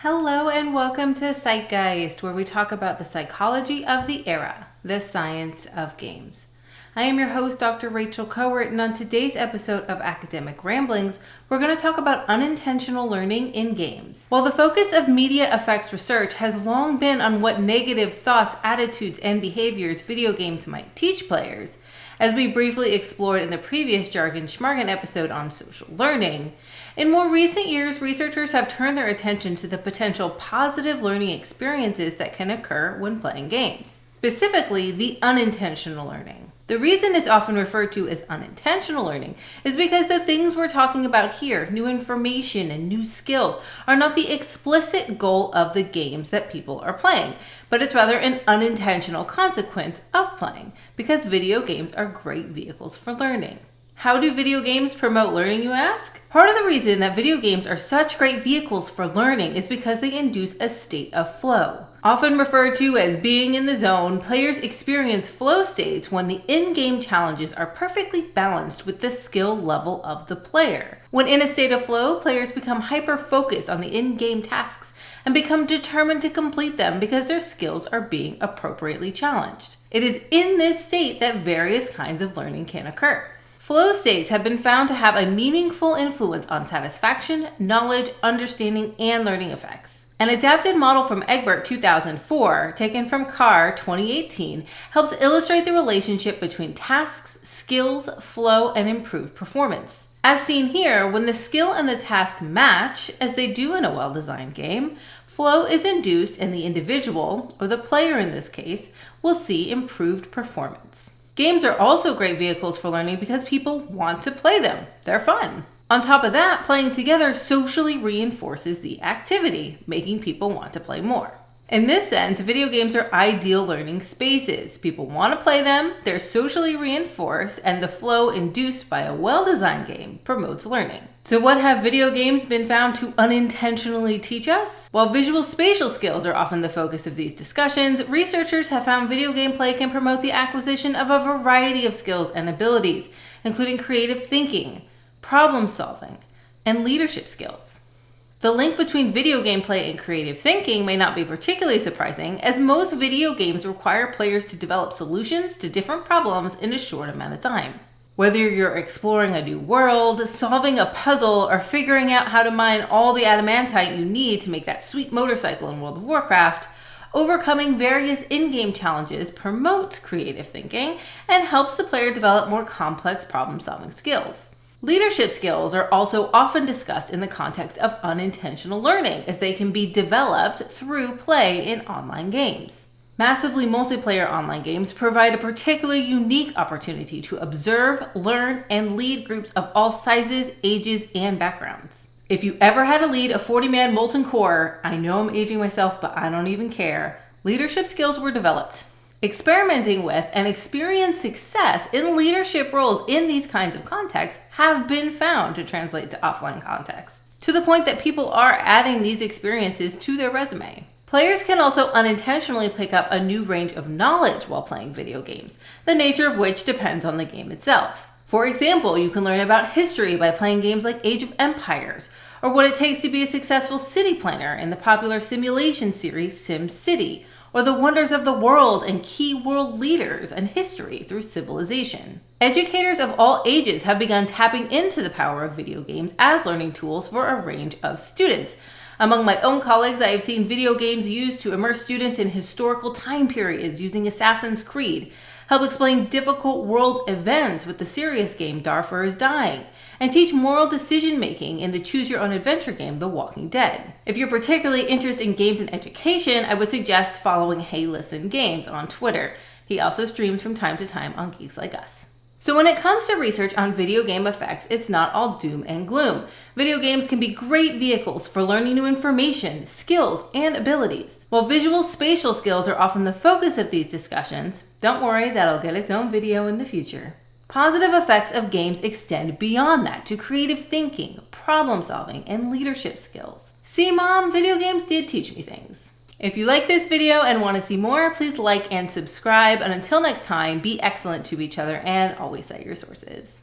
Hello and welcome to Psychgeist, where we talk about the psychology of the era, the science of games. I am your host, Dr. Rachel Kowert, and on today's episode of Academic Ramblings, we're going to talk about unintentional learning in games. While the focus of media effects research has long been on what negative thoughts, attitudes, and behaviors video games might teach players, as we briefly explored in the previous Jargon Schmargon episode on social learning, in more recent years, researchers have turned their attention to the potential positive learning experiences that can occur when playing games, specifically the unintentional learning. The reason it's often referred to as unintentional learning is because the things we're talking about here, new information and new skills, are not the explicit goal of the games that people are playing, but it's rather an unintentional consequence of playing, because video games are great vehicles for learning. How do video games promote learning, you ask? Part of the reason that video games are such great vehicles for learning is because they induce a state of flow. Often referred to as being in the zone, players experience flow states when the in-game challenges are perfectly balanced with the skill level of the player. When in a state of flow, players become hyper-focused on the in-game tasks and become determined to complete them because their skills are being appropriately challenged. It is in this state that various kinds of learning can occur. Flow states have been found to have a meaningful influence on satisfaction, knowledge, understanding, and learning effects. An adapted model from Egbert 2004, taken from Carr 2018, helps illustrate the relationship between tasks, skills, flow, and improved performance. As seen here, when the skill and the task match, as they do in a well-designed game, flow is induced and the individual, or the player in this case, will see improved performance. Games are also great vehicles for learning because people want to play them. They're fun. On top of that, playing together socially reinforces the activity, making people want to play more. In this sense, video games are ideal learning spaces. People want to play them, they're socially reinforced, and the flow induced by a well-designed game promotes learning. So what have video games been found to unintentionally teach us? While visual spatial skills are often the focus of these discussions, researchers have found video game play can promote the acquisition of a variety of skills and abilities, including creative thinking, problem solving, and leadership skills. The link between video game play and creative thinking may not be particularly surprising, as most video games require players to develop solutions to different problems in a short amount of time. Whether you're exploring a new world, solving a puzzle, or figuring out how to mine all the adamantite you need to make that sweet motorcycle in World of Warcraft, overcoming various in-game challenges promotes creative thinking and helps the player develop more complex problem-solving skills. Leadership skills are also often discussed in the context of unintentional learning, as they can be developed through play in online games. Massively multiplayer online games provide a particularly unique opportunity to observe, learn, and lead groups of all sizes, ages, and backgrounds. If you ever had to lead a 40-man molten core, I know I'm aging myself, but I don't even care, leadership skills were developed. Experimenting with and experienced success in leadership roles in these kinds of contexts have been found to translate to offline contexts, to the point that people are adding these experiences to their resume. Players can also unintentionally pick up a new range of knowledge while playing video games, the nature of which depends on the game itself. For example, you can learn about history by playing games like Age of Empires, or what it takes to be a successful city planner in the popular simulation series SimCity, or the wonders of the world and key world leaders and history through Civilization. Educators of all ages have begun tapping into the power of video games as learning tools for a range of students. Among my own colleagues, I have seen video games used to immerse students in historical time periods using Assassin's Creed, help explain difficult world events with the serious game Darfur is Dying, and teach moral decision-making in the choose-your-own-adventure game The Walking Dead. If you're particularly interested in games and education, I would suggest following Hey Listen Games on Twitter. He also streams from time to time on Geeks Like Us. So when it comes to research on video game effects, it's not all doom and gloom. Video games can be great vehicles for learning new information, skills, and abilities. While visual spatial skills are often the focus of these discussions, don't worry, that'll get its own video in the future. Positive effects of games extend beyond that to creative thinking, problem solving, and leadership skills. See, Mom, video games did teach me things. If you like this video and want to see more, please like and subscribe. And until next time, be excellent to each other and always cite your sources.